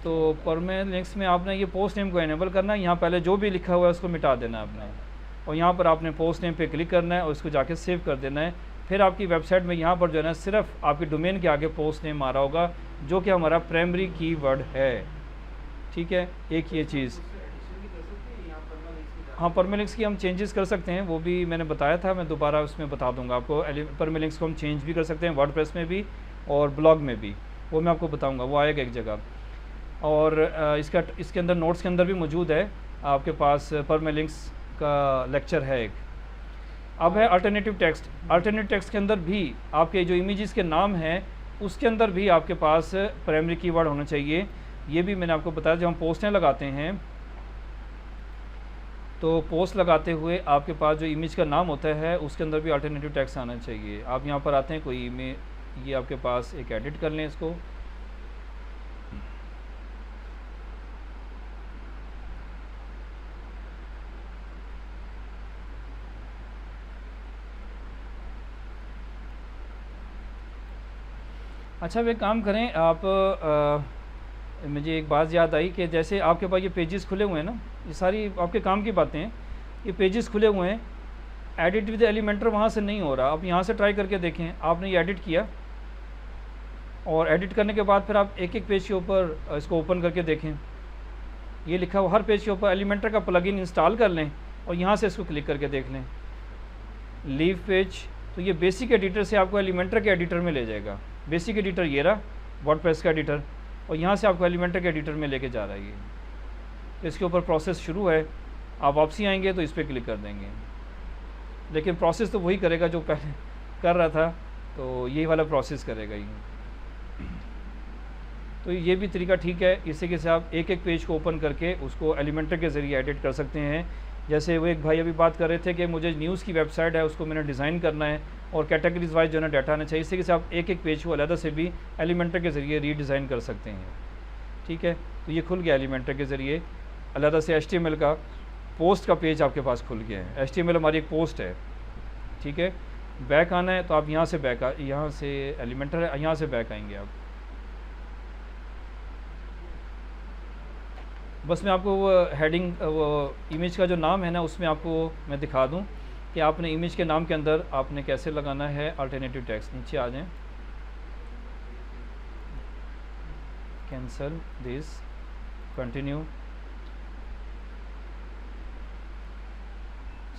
तो परमेलिंक्स में आपने ये पोस्ट नेम को एनेबल करना है। यहाँ पहले जो भी लिखा हुआ है उसको मिटा देना है आपने, और यहाँ पर आपने पोस्ट नेम पे क्लिक करना है और इसको जाके सेव कर देना है। फिर आपकी वेबसाइट में यहाँ पर जो है ना सिर्फ आपके डोमेन के आगे पोस्ट नेम आ रहा होगा, जो कि हमारा प्राइमरी कीवर्ड है। ठीक है, एक ये चीज़। हाँ, परमेलिंक्स की हम चेंजेस कर सकते हैं, वो भी मैंने बताया था, मैं दोबारा उसमें बता दूंगा आपको। परमेलिंक्स को हम चेंज भी कर सकते हैं, वर्डप्रेस में भी और ब्लॉग में भी, वो मैं आपको बताऊंगा, वो आएगा एक जगह। और इसके अंदर नोट्स के अंदर भी मौजूद है आपके पास, परमेलिंक्स का लेक्चर है एक। अब है अल्टरनेटिव टेक्स्ट। अल्टरनेटिव टेक्स्ट के अंदर भी आपके जो इमेजेस के नाम हैं उसके अंदर भी आपके पास प्राइमरी कीवर्ड होना चाहिए। ये भी मैंने आपको बताया। जब हम पोस्टें लगाते हैं तो पोस्ट लगाते हुए आपके पास जो इमेज का नाम होता है उसके अंदर भी अल्टरनेटिव टेक्स्ट आना चाहिए। आप यहाँ पर आते हैं, कोई इमेज, ये आपके पास एक एडिट कर लें इसको। अच्छा, वे काम करें आप, मुझे एक बात याद आई कि जैसे आपके पास ये पेजेस खुले हुए हैं ना, ये सारी आपके काम की बातें हैं। ये पेजेस खुले हुए हैं, एडिट विद एलिमेंटर वहाँ से नहीं हो रहा। आप यहाँ से ट्राई करके देखें। आपने ये एडिट किया और एडिट करने के बाद फिर आप एक एक पेज के ऊपर इसको ओपन करके देखें। ये लिखा हुआ हर पेज के ऊपर एलिमेंटर का प्लगइन इंस्टॉल कर लें और यहाँ से इसको क्लिक करके देख लें। लीव पेज, तो ये बेसिक एडिटर से आपको एलिमेंटर के एडिटर में ले जाएगा। बेसिक एडिटर ये रहा, वर्डप्रेस का एडिटर, और यहाँ से आपको एलिमेंटर के एडिटर में लेके जा रहा है ये। तो इसके ऊपर प्रोसेस शुरू है। आप वापसी आएंगे तो इस पर क्लिक कर देंगे, लेकिन प्रोसेस तो वही करेगा जो पहले कर रहा था, तो यही वाला प्रोसेस करेगा ये। तो ये भी तरीका ठीक है। इसी के साथ आप एक एक पेज को ओपन करके उसको एलिमेंटर के ज़रिए एडिट कर सकते हैं। जैसे वो एक भाई अभी बात कर रहे थे कि मुझे न्यूज़ की वेबसाइट है, उसको मैंने डिज़ाइन करना है और कैटेगरीज वाइज जो है ना डाटा आना चाहिए। इसी के साथ आप एक एक पेज को अलग से भी एलिमेंटर के ज़रिए रीडिज़ाइन कर सकते हैं। ठीक है, तो ये खुल गया एलिमेंटर के ज़रिए। अलग से HTML का पोस्ट का पेज आपके पास खुल गया है। HTML हमारी एक पोस्ट है, ठीक है। बैक आना है तो आप यहाँ से यहाँ से एलिमेंटर है, यहाँ से बैक आएंगे आप। बस मैं आपको वो हेडिंग, वो इमेज का जो नाम है ना, उसमें आपको मैं दिखा दूँ कि आपने इमेज के नाम के अंदर आपने कैसे लगाना है अल्टरनेटिव टेक्स्ट। नीचे आ जाएं, कैंसल दिस, कंटिन्यू,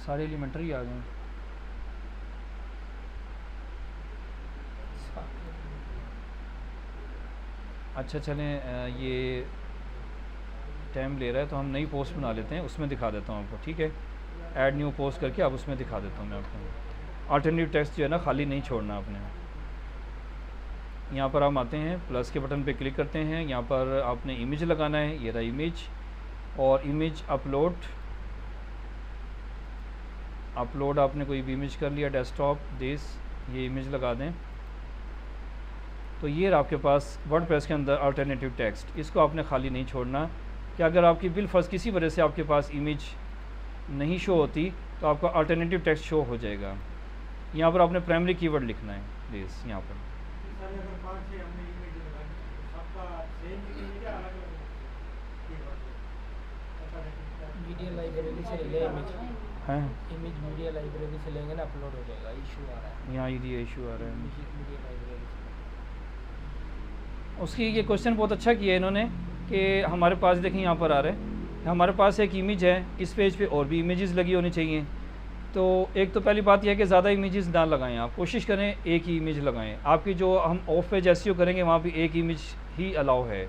सारे एलिमेंटरी आ गए। अच्छा चलें, ये टाइम ले रहा है तो हम नई पोस्ट बना लेते हैं, उसमें दिखा देता हूँ आपको, ठीक है। ऐड न्यू पोस्ट करके अब उसमें दिखा देता हूँ मैं आपको। अल्टरनेटिव टेक्स्ट जो है ना खाली नहीं छोड़ना आपने। यहाँ पर हम आते हैं, प्लस के बटन पे क्लिक करते हैं, यहाँ पर आपने इमेज लगाना है, ये रहा इमेज, और इमेज अपलोड आपने कोई भी इमेज कर लिया, डेस्कटॉप दिस, ये इमेज लगा दें। तो ये रहा आपके पास वर्डप्रेस के अंदर अल्टरनेटिव टेक्स्ट। इसको आपने खाली नहीं छोड़ना कि अगर आपकी बिलफर्ज किसी वजह से आपके पास इमेज नहीं शो होती तो आपका अल्टरनेटिव टेक्स्ट शो हो जाएगा। यहाँ पर आपने प्राइमरी कीवर्ड लिखना है प्लीज़। यहाँ पर
मीडिया लाइब्रेरी से ले लें इमेज,
हैं,
इमेज मीडिया लाइब्रेरी से लेंगे ना, अपलोड हो जाएगा। इशू आ रहा है
यहाँ ये इशू आ रहा है।
मीडिया लाइब्रेरी से।
उसकी ये क्वेश्चन बहुत अच्छा किया है इन्होंने कि हमारे पास देखें यहाँ पर आ रहा है, हमारे पास एक इमेज है, इस पेज पे और भी इमेजेस लगी होनी चाहिए। तो एक तो पहली बात यह है कि ज़्यादा इमेजेस ना लगाएं, आप कोशिश करें एक ही इमेज लगाएं। आपकी जो हम ऑफ पेज एसईओ करेंगे वहाँ भी एक इमेज ही अलाउ है।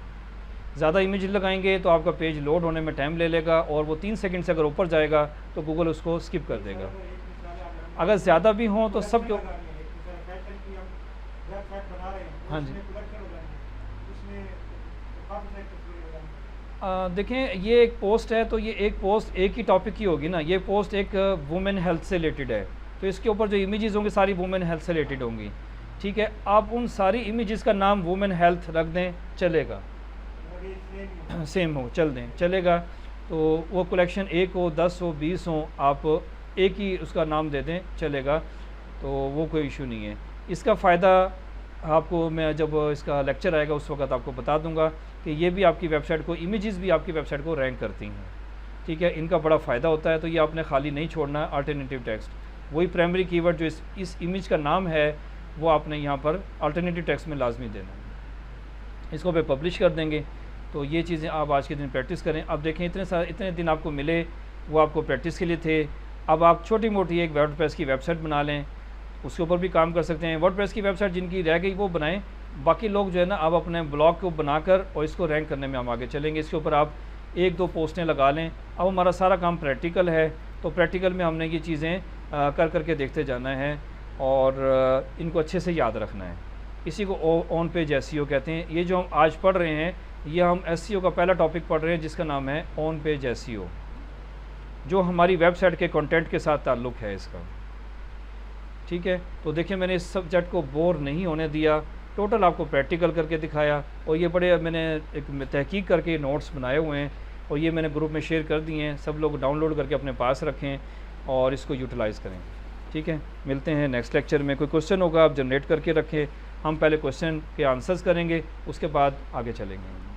ज़्यादा इमेज लगाएंगे तो आपका पेज लोड होने में टाइम ले लेगा, और वो 3 सेकंड से अगर ऊपर जाएगा तो गूगल उसको स्किप कर देगा। अगर ज़्यादा भी हों तो सब जो, हाँ जी, देखें ये एक पोस्ट है तो ये एक पोस्ट एक ही टॉपिक की होगी ना। ये पोस्ट एक वुमेन हेल्थ से रिलेटेड है, तो इसके ऊपर जो इमेजेस होंगी सारी वुमेन हेल्थ से रिलेटेड होंगी, ठीक है। आप उन सारी इमेजेस का नाम वुमेन हेल्थ रख दें, चलेगा, सेम हो, चल दें, चलेगा। तो वो कलेक्शन 1 हो, 10 हो, 20 हो, आप एक ही उसका नाम दे दें, चलेगा, तो वो कोई इशू नहीं है। इसका फ़ायदा आपको मैं जब इसका लेक्चर आएगा उस वक्त आपको बता दूंगा कि ये भी आपकी वेबसाइट को, इमेजेस भी आपकी वेबसाइट को रैंक करती हैं, ठीक है। इनका बड़ा फ़ायदा होता है, तो ये आपने खाली नहीं छोड़ना। अल्टरनेटिव टेक्स्ट, वही प्राइमरी कीवर्ड जो इस इमेज का नाम है वो आपने यहाँ पर अल्टरनेटिव टेक्स्ट में लाजमी देना है। इसको पे पब्लिश कर देंगे। तो ये चीज़ें आप आज के दिन प्रैक्टिस करें। अब देखें इतने दिन आपको मिले वो आपको प्रैक्टिस के लिए थे। अब आप छोटी मोटी एक वर्डप्रेस की वेबसाइट बना लें, उसके ऊपर भी काम कर सकते हैं। वर्डप्रेस की वेबसाइट जिनकी रह गई वो बनाएं, बाकी लोग जो है ना अब अपने ब्लॉग को बनाकर और इसको रैंक करने में हम आगे चलेंगे। इसके ऊपर आप 1-2 पोस्टें लगा लें। अब हमारा सारा काम प्रैक्टिकल है, तो प्रैक्टिकल में हमने ये चीज़ें कर करके देखते जाना है और इनको अच्छे से याद रखना है। इसी को ऑन पेज एसईओ कहते हैं। ये जो हम आज पढ़ रहे हैं ये हम एसईओ का पहला टॉपिक पढ़ रहे हैं जिसका नाम है ऑन पेज एसईओ, जो हमारी वेबसाइट के कंटेंट के साथ ताल्लुक़ है इसका, ठीक है। तो देखिए मैंने इस सब्जेक्ट को बोर नहीं होने दिया, टोटल आपको प्रैक्टिकल करके दिखाया, और ये बड़े मैंने एक तहकीक करके नोट्स बनाए हुए हैं और ये मैंने ग्रुप में शेयर कर दिए हैं। सब लोग डाउनलोड करके अपने पास रखें और इसको यूटिलाइज़ करें, ठीक है। मिलते हैं नेक्स्ट लेक्चर में। कोई क्वेश्चन होगा आप जनरेट करके रखें, हम पहले क्वेश्चन के आंसर्स करेंगे, उसके बाद आगे चलेंगे।